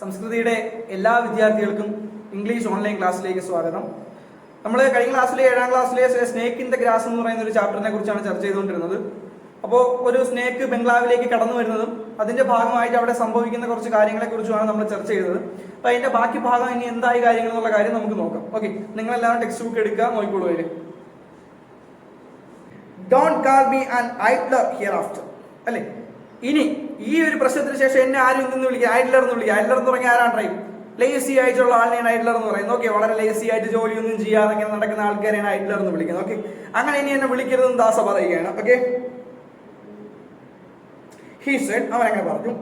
സംസ്കൃതിയുടെ എല്ലാ വിദ്യാർത്ഥികൾക്കും ഇംഗ്ലീഷ് ഓൺലൈൻ ക്ലാസ്സിലേക്ക് സ്വാഗതം. നമ്മൾ കഴിഞ്ഞ ക്ലാസ്സിലെ 7ാം ക്ലാസ്സിലെ സ്നേക്ക് ഇൻ ദ ഗ്രാസ് എന്ന് പറയുന്ന ഒരു ചാപ്റ്ററിനെ കുറിച്ചാണ് ചർച്ച ചെയ്തുകൊണ്ടിരുന്നത്. അപ്പോൾ ഒരു സ്നേക്ക് ബംഗ്ലാവിലേക്ക് കടന്നു വരുന്നതും അതിന്റെ ഭാഗമായിട്ട് അവിടെ സംഭവിക്കുന്ന കുറച്ച് കാര്യങ്ങളെ കുറിച്ചുമാണ് നമ്മൾ ചർച്ച ചെയ്തത്. അപ്പൊ അതിന്റെ ബാക്കി ഭാഗം ഇനി എന്തായി കാര്യങ്ങൾ എന്നുള്ള കാര്യം നമുക്ക് നോക്കാം. ഓക്കെ, നിങ്ങളെല്ലാവരും ടെക്സ്റ്റ് ബുക്ക് എടുക്കുക, നോക്കിക്കോളൂ. അതിൽ don't call me an idler hereafter അല്ലേ. ഇനി ഈ ഒരു പ്രശ്നത്തിന് ശേഷം എന്നെ ആരും നിന്ന് വിളിക്കുക, ഐഡ്ലർ എന്ന് വിളിക്കുക. ഐഡ്ലർ എന്ന് പറഞ്ഞാൽ ആരാണ്? ട്രൈ ലേസി ആയിട്ടുള്ള ആളിനെയാണ് ഐഡ്ലർ എന്ന് പറയുന്നത്. ഓക്കെ, വളരെ ലേസി ആയിട്ട് ജോലിയൊന്നും ചെയ്യാതെ ഇങ്ങനെ നടക്കുന്ന ആൾക്കാരെയാണ് ഐഡ്ലർ എന്ന് വിളിക്കുന്നത്. ഓക്കെ, അങ്ങനെ ഇനി എന്നെ വിളിക്കരുതെന്ന് ദാസ പറയുകയാണ്. ഓക്കെ, he said, അവൻ അങ്ങനെ പറഞ്ഞു.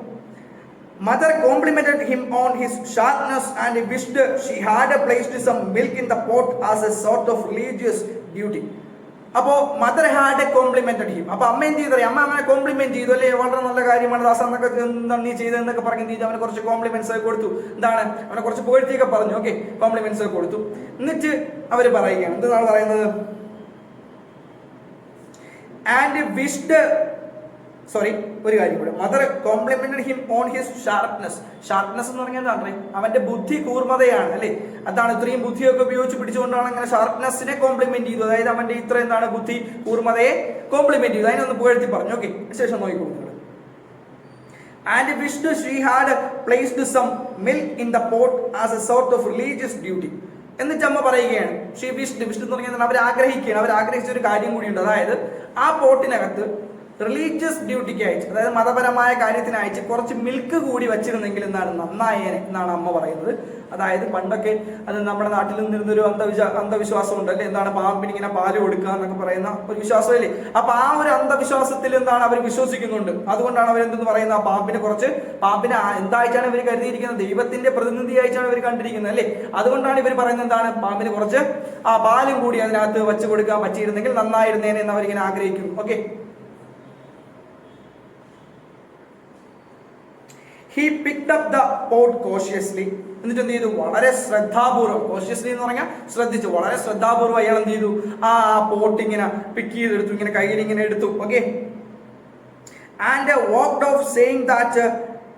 Mother complimented him on his sharpness and wished she had placed some milk in the pot as a sort of religious duty. അപ്പോ മദർ ഹാഡ് കോംപ്ലിമെന്റഡ് ഹിം. അപ്പൊ അമ്മ എന്ത് ചെയ്തു? അമ്മ അവനെ കോംപ്ലിമെന്റ് ചെയ്തു അല്ലേ, വളരെ നല്ല കാര്യമാണ് ദാസ എന്നൊക്കെ നീ ചെയ്തതെന്നൊക്കെ പറഞ്ഞു ചെയ്തു. അവനെ കുറച്ച് കോംപ്ലിമെന്റ്സ് ഒക്കെ കൊടുത്തു. എന്താണ്, അവനെ കുറച്ച് പുകഴ്ത്തിയൊക്കെ പറഞ്ഞു. ഓക്കെ, കോംപ്ലിമെന്റ്സ് ഒക്കെ കൊടുത്തു. എന്നിട്ട് അവര് പറയുകയാണ്, എന്താണ് പറയുന്നത്? ആൻഡ് വിഷ്ഡ് ഒരു കാര്യം കൂടെ. Mother complimented him on his sharpness. Sharpness എന്ന് പറഞ്ഞാൽ എന്താണ്? അവന്റെ ബുദ്ധി കൂർമ്മതയാണ് അല്ലെ. അതാണ്, ഇത്രയും ബുദ്ധിയൊക്കെ ഉപയോഗിച്ച് പിടിച്ചുകൊണ്ടാണ് അങ്ങനെ ഷാർപ്നെസ്സിനെ കോംപ്ലിമെന്റ് ചെയ്തു. അതായത് അവന്റെ ഇത്ര എന്താണ് ബുദ്ധി കൂർമ്മതയെ കോംപ്ലിമെന്റ് ചെയ്തു, അതിനൊന്ന് പുകഴ്ത്തി പറഞ്ഞു. ഓക്കെ, ശേഷം നോക്കിക്കൊടുക്കുന്നത്. And wished she had placed some milk in the pot as a sort of religious duty. എന്നിട്ട് അമ്മ പറയുകയാണ്, ഷീ വിഷ്ഡ് എന്ന് പറഞ്ഞാൽ അവർ ആഗ്രഹിക്കുകയാണ്. അവർ ആഗ്രഹിച്ച ഒരു കാര്യം കൂടിയുണ്ട്. അതായത് ആ പോട്ടിനകത്ത് റിലീജിയസ് ഡ്യൂട്ടിക്ക് അയച്ച്, അതായത് മതപരമായ കാര്യത്തിന് അയച്ച് കുറച്ച് മിൽക്ക് കൂടി വെച്ചിരുന്നെങ്കിൽ എന്താണ് നന്നായേനെ എന്നാണ് അമ്മ പറയുന്നത്. അതായത് പണ്ടൊക്കെ അത് നമ്മുടെ നാട്ടിൽ നിന്നിരുന്നൊരു അന്ധവിശ്വാസം ഉണ്ടല്ലേ, എന്താണ് പാമ്പിന് ഇങ്ങനെ പാല് കൊടുക്കുക എന്നൊക്കെ പറയുന്ന ഒരു വിശ്വാസമല്ലേ. അപ്പൊ ആ ഒരു അന്ധവിശ്വാസത്തിൽ എന്താണ് അവർ വിശ്വസിക്കുന്നുണ്ട്. അതുകൊണ്ടാണ് അവരെന്തെന്ന് പറയുന്നത്, ആ പാമ്പിനെ എന്തായിട്ടാണ് ഇവർ കരുതിയിരിക്കുന്നത്? ദൈവത്തിന്റെ പ്രതിനിധിയായിട്ടാണ് ഇവർ കണ്ടിരിക്കുന്നത് അല്ലേ. അതുകൊണ്ടാണ് ഇവർ പറയുന്നത് എന്താണ്, പാമ്പിന് കുറച്ച് ആ പാലും കൂടി അതിനകത്ത് വെച്ച് കൊടുക്കാൻ പറ്റിയിരുന്നെങ്കിൽ നന്നായിരുന്നേനെ എന്ന് അവരിങ്ങനെ ആഗ്രഹിക്കും. Okay, he picked up the pot cautiously. എന്നിട്ട് എന്ത് ചെയ്തു? വളരെ ശ്രദ്ധാപൂർവ്വം. കോഷ്യസ്ലി എന്ന് പറഞ്ഞാൽ ശ്രദ്ധിച്ചു, വളരെ ശ്രദ്ധാപൂർവ്വം അയാൾ എന്ത് ചെയ്തു? ആ പോട്ട് ഇങ്ങനെ പിക്ക് ചെയ്തെടുത്തു, ഇങ്ങനെ കയ്യിൽ ഇങ്ങനെ എടുത്തു. Okay, and walked off saying that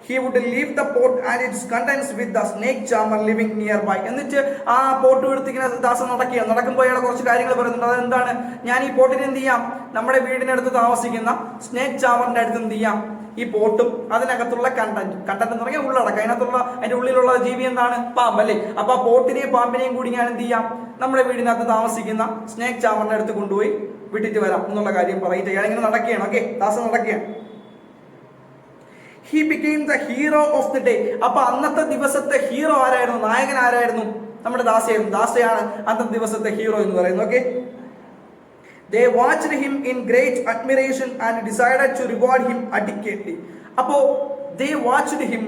he would leave the pot and its contents with the snake charmer living nearby. എന്നിട്ട് ആ പോട്ട് എടുത്ത് ഇങ്ങനെ ദാസൻ നടക്കുമ്പോൾ അയാൾ കുറച്ച് കാര്യങ്ങൾ പറയുന്നുണ്ട്. അതെന്താണ്? ഞാൻ ഈ പോട്ടിന് എന്ത് ചെയ്യാം, നമ്മുടെ വീടിനടുത്ത് താമസിക്കുന്ന സ്നേക്ക് ചാമറിന്റെ അടുത്ത് എന്ത് ചെയ്യാം, ഈ പോട്ടും അതിനകത്തുള്ള കണ്ടന്റ് എന്ന് പറഞ്ഞാൽ ഉള്ളടക്കം, അതിന്റെ ഉള്ളിലുള്ള ജീവി എന്താണ്? പാമ്പ് അല്ലേ. അപ്പൊ ആ പോട്ടിനെയും പാമ്പിനെയും കൂടി ഞാൻ എന്ത് ചെയ്യാം, നമ്മുടെ വീടിനകത്ത് താമസിക്കുന്ന സ്നേക്ക് ചാമറിന്റെ അടുത്ത് കൊണ്ടുപോയി വിട്ടിട്ട് വരാം എന്നുള്ള കാര്യം പറയിട്ട് അയാൾ ഇങ്ങനെ നടക്കുകയാണ്. ഓക്കെ, ദാസൻ നടക്കുകയാണ്. He became the hero of the day. അപ്പൊ അന്നത്തെ ദിവസത്തെ ഹീറോ ആരായിരുന്നു? നായകൻ ആരായിരുന്നു? നമ്മുടെ ദാസയായിരുന്നു. ദാസയാണ് അന്നത്തെ ദിവസത്തെ ഹീറോ എന്ന് പറയുന്നത്. Okay, they watched him in great admiration and decided to reward him adequately. അപ്പോ they watched him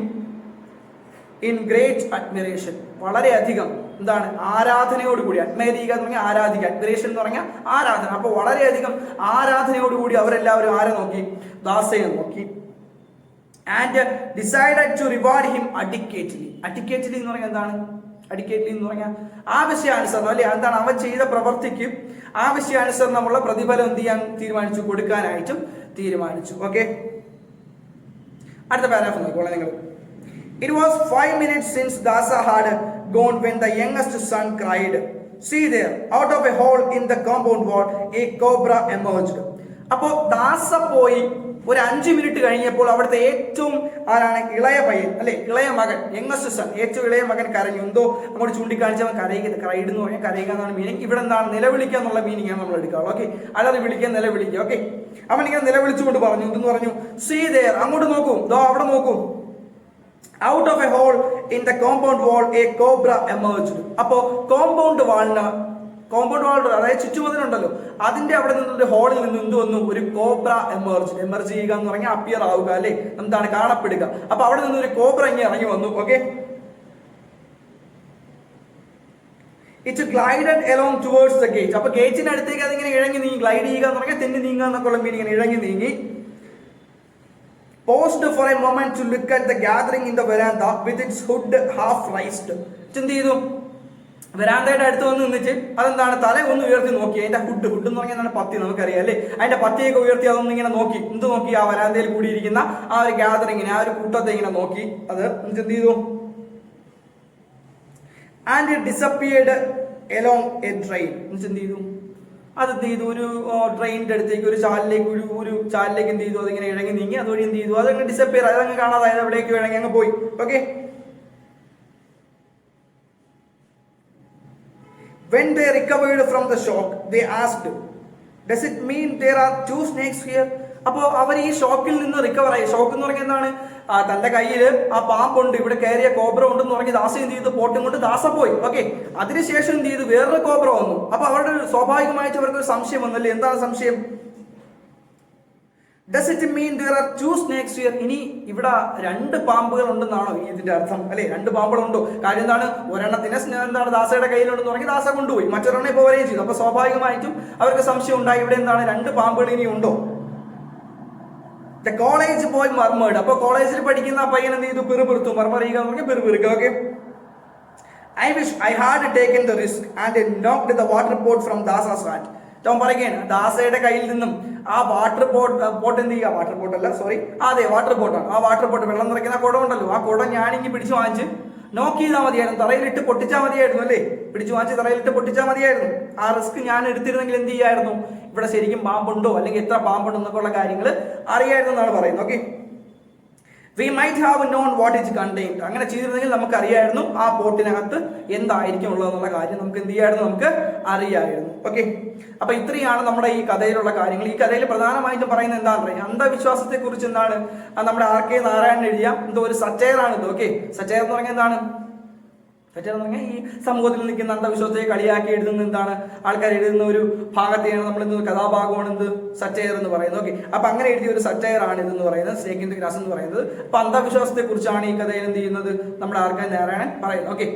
in great admiration, വളരെയധികം എന്താണ്, ആരാധനയോടുകൂടി. അഡ്മയർ ചെയ്യുക എന്ന് പറഞ്ഞാൽ ആരാധിക്കുക, അഡ്മിറേഷൻ എന്ന് പറഞ്ഞാൽ ആരാധന. അപ്പൊ വളരെയധികം ആരാധനയോടുകൂടി അവരെല്ലാവരും ആരെ നോക്കി? ദാസയെ നോക്കി. And decided to reward him adequately. Adequately എന്ന് പറഞ്ഞാൽ എന്താണ്? അഡിക്വേറ്റ്ലി എന്ന് പറഞ്ഞാൽ ആവശ്യാനുസരണം അല്ലെ. എന്താണ്, അവൻ ചെയ്ത പ്രവർത്തിക്ക് ആവശ്യാനുസരണമുള്ള പ്രതിഫലം എന്ത് ചെയ്യാൻ തീരുമാനിച്ചു? കൊടുക്കാനായിട്ടും തീരുമാനിച്ചു. ഓക്കെ, അടുത്ത പാരാഗ്രാഫ് നോക്കിക്കോളാം നിങ്ങൾ. It was 5 minutes since Dasa had gone when the youngest son cried, "See there, out of a hole in the compound wall, a cobra emerged." അപ്പോ ദാസ പോയി ഒരു 5 മിനിറ്റ് കഴിഞ്ഞപ്പോൾ അവിടുത്തെ ഏറ്റവും ആരാണ്? ഇളയ പയ്യൻ അല്ലെ, ഇളയ മകൻ, യങ്ങസ്റ്റ് സൺ, ഏറ്റവും ഇളയ മകൻ കരഞ്ഞു. എന്തോ അങ്ങോട്ട് ചൂണ്ടിക്കാണിച്ചവൻ കരയുക. ക്രൈഡ് എന്ന് പറഞ്ഞാൽ കരയുക എന്നാണ് മീനിങ്. ഇവിടെ എന്താണ്? നിലവിളിക്കുക എന്നുള്ള മീനിങ് ആണ് നമ്മൾ എടുക്കുക. ഓക്കെ, അല്ലാതെ വിളിക്കാൻ, നിലവിളിക്കുക. ഓക്കെ, അവൻ ഇങ്ങനെ നിലവിളിച്ചുകൊണ്ട് പറഞ്ഞു, എന്തെന്ന് പറഞ്ഞു? See there, അങ്ങോട്ട് നോക്കൂ, ദോ അവിടെ നോക്കൂ. Out of a hole in the compound wall a cobra emerged. അപ്പോ കോമ്പൗണ്ട് വാൾ, അതായത് ചുറ്റുമതിലുണ്ടല്ലോ, അതിന്റെ അവിടെ നിന്നൊരു ഹോളിൽ നിന്ന് എന്ത് വന്നു? ഒരു കോബ്ര എമർജ് ചെയ്യുക എന്ന് പറഞ്ഞാൽ അപ്പിയർ ആവുക അല്ലെ, എന്താണ്, കാണപ്പെടുക. അപ്പൊ അവിടെ നിന്ന് ഒരു കോബ്ര ഇങ്ങനെ ഇറങ്ങി വന്നു. Okay, it glided along towards the gate. അപ്പൊ ഗേറ്റിന് അടുത്തേക്ക് അതിങ്ങനെ ഇഴങ്ങി നീങ്ങി. ഗ്ലൈഡ് ചെയ്യുക എന്ന് പറഞ്ഞാൽ തെന്നി നീങ്ങുക എന്നൊക്കെയുള്ള മീനിങ്, ഇഴങ്ങി നീങ്ങി. Paused for a moment to look at the gathering in the veranda with its hood half raised. എന്ത് ചെയ്തു? വരാന്തയുടെ അടുത്ത് വന്ന് നിന്നിട്ട് അതെന്താണ്, തല ഒന്ന് ഉയർത്തി നോക്കി. അതിന്റെ ഹുഡ് എന്ന് പറഞ്ഞാൽ എന്താണ്? പത്തി, നമുക്കറിയാം അല്ലേ. അതിന്റെ പത്തിയൊക്കെ ഉയർത്തി അതൊന്ന് ഇങ്ങനെ നോക്കി. എന്ത് നോക്കി? ആ വരാന്തയിൽ കൂടിയിരിക്കുന്ന ആ ഒരു ഗ്യാതറിങ്ങിനെ, ആ ഒരു കൂട്ടത്തെ ഇങ്ങനെ നോക്കി. അത് എന്ത് ചെയ്തു? And it disappeared along A train. എന്ത് ചെയ്തു, അത് എന്ത് ചെയ്തു, ഒരു ട്രെയിനിന്റെ അടുത്തേക്ക്, ഒരു ചാലിലേക്ക്, ഒരു ചാലിലേക്ക് എന്ത് ചെയ്തു, അതിങ്ങനെ ഇഴങ്ങി നീങ്ങി, അതുവഴി എന്ത് ചെയ്തു, അതങ്ങ് ഡിസപ്പിയർ, അതങ്ങ് കാണാതായത്, എവിടേക്ക് ഇഴങ്ങി അങ്ങ് പോയി. Okay. When they recovered from the shock, they asked, does it mean there are two snakes here? അപ്പോൾ അവർ ഈ ഷോക്കിൽ നിന്ന് റിക്കവർ ആയി. ഷോക്ക് എന്ന് പറഞ്ഞാൽ എന്താണ്, തന്റെ കയ്യിൽ ആ പാമ്പുണ്ട്, ഇവിടെ കയറിയ കോബ്ര ഉണ്ടെന്ന് പറഞ്ഞ് ദാസ എന്ത് ചെയ്തു, പോട്ടും കൊണ്ട് ദാസ പോയി. ഓക്കെ. അതിനുശേഷം എന്ത് ചെയ്തു, വേറൊരു കോബ്ര വന്നു. അപ്പൊ അവരുടെ സ്വാഭാവികമായിട്ട് അവർക്ക് ഒരു സംശയം വന്നല്ലേ. എന്താണ് സംശയം? Does it mean there are two snakes here? ഇനി ഇവിടെ രണ്ട് പാമ്പുകൾ ഉണ്ടെന്നാണോ ഇതിന്റെ അർത്ഥം, അല്ലെ? രണ്ട് പാമ്പുകളുണ്ടോ? കാര്യം എന്താണ്, ഒരെണ്ണത്തിന് എന്താണ് ദാസയുടെ കയ്യിലുണ്ടെന്ന് പറഞ്ഞ് ദാസ കൊണ്ടുപോയി, മറ്റൊരെണ്ണം ഇപ്പോൾ വരെയും ചെയ്തു. അപ്പൊ സ്വാഭാവികമായിട്ടും അവർക്ക് സംശയം ഉണ്ടായി, ഇവിടെ എന്താണ്, രണ്ട് പാമ്പുകൾ ഇനി ഉണ്ടോ? The college boy murmured. അപ്പോൾ കോളേജിൽ പഠിക്കുന്ന ആ പയ്യൻ എന്ത് ചെയ്തു, പിറുപിറുത്തു. മർമറിയുക എന്ന് പറഞ്ഞാൽ പിറുപിറുക്കുക. Okay. I wish I had taken the risk and knocked the water pot from Dasa's hand. Tom പറയുകയാണ്, ദാസയുടെ കയ്യിൽ നിന്നും ആ വാട്ടർ പോട്ട് എന്ത് ചെയ്യുക, വാട്ടർ പോട്ട് അല്ല, സോറി, അതെ വാട്ടർ പോട്ടാണ്. ആ വാട്ടർ പോട്ട്, വെള്ളം നിറയ്ക്കുന്ന കുടം ഉണ്ടല്ലോ, ആ കുടം ഞാനിങ്ങി പിടിച്ചു വാങ്ങിച്ച് നോക്ക് ചെയ്താൽ മതിയായിരുന്നു, തറയിലിട്ട് പൊട്ടിച്ചാൽ മതിയായിരുന്നു, അല്ലേ? പിടിച്ചു വാങ്ങിച്ച് തറയിലിട്ട് പൊട്ടിച്ചാൽ മതിയായിരുന്നു. ആ റിസ്ക് ഞാൻ എടുത്തിരുന്നെങ്കിൽ എന്ത് ചെയ്യായിരുന്നു, ഇവിടെ ശരിക്കും പാമ്പുണ്ടോ അല്ലെങ്കിൽ എത്ര പാമ്പുണ്ടോ എന്നൊക്കെ ഉള്ള കാര്യങ്ങൾ അറിയായിരുന്നു എന്നാണ് പറയുന്നത്. Okay. We might have known what it contained. അങ്ങനെ ചെയ്തിരുന്നെങ്കിൽ നമുക്ക് അറിയായിരുന്നു ആ പോട്ടിനകത്ത് എന്തായിരിക്കും ഉള്ളതെന്നുള്ള കാര്യം നമുക്ക് എന്ത് ചെയ്യായിരുന്നു, നമുക്ക് അറിയായിരുന്നു. ഓക്കെ. അപ്പൊ ഇത്രയാണ് നമ്മുടെ ഈ കഥയിലുള്ള കാര്യങ്ങൾ. ഈ കഥയിൽ പ്രധാനമായിട്ടും പറയുന്നത് എന്താണെന്ന് പറയാം, അന്ധവിശ്വാസത്തെ കുറിച്ച്. എന്താണ്, നമ്മുടെ RK നാരായണൻ എഴുതിയ എന്തോ ഒരു സറ്റയറാണ് ഇത്. ഓക്കെ. സറ്റയർ എന്ന് പറഞ്ഞാൽ എന്താണ്, സറ്റയർ എന്ന് പറഞ്ഞാൽ ഈ സമൂഹത്തിൽ നിൽക്കുന്ന അന്ധവിശ്വാസത്തെ കളിയാക്കി എഴുതുന്ന, എന്താണ്, ആൾക്കാർ എഴുതുന്ന ഒരു ഭാഗത്തെയാണ് നമ്മൾ ഇന്ന് കഥാഭാഗമാണ് എന്ത്, സറ്റയർ എന്ന് പറയുന്നത്. ഓക്കെ. അപ്പൊ അങ്ങനെ എഴുതിയ ഒരു സറ്റയർ ആണ് ഇതെന്ന് പറയുന്നത്, സ്നേക്ക് ഇൻ ദി ഗ്രാസ് എന്ന് പറയുന്നത്. അപ്പൊ അന്ധവിശ്വാസത്തെ കുറിച്ചാണ് ഈ കഥയിൽ എന്ത് ചെയ്യുന്നത്, നമ്മുടെ RK നാരായണൻ പറയുന്നത്. ഓക്കെ.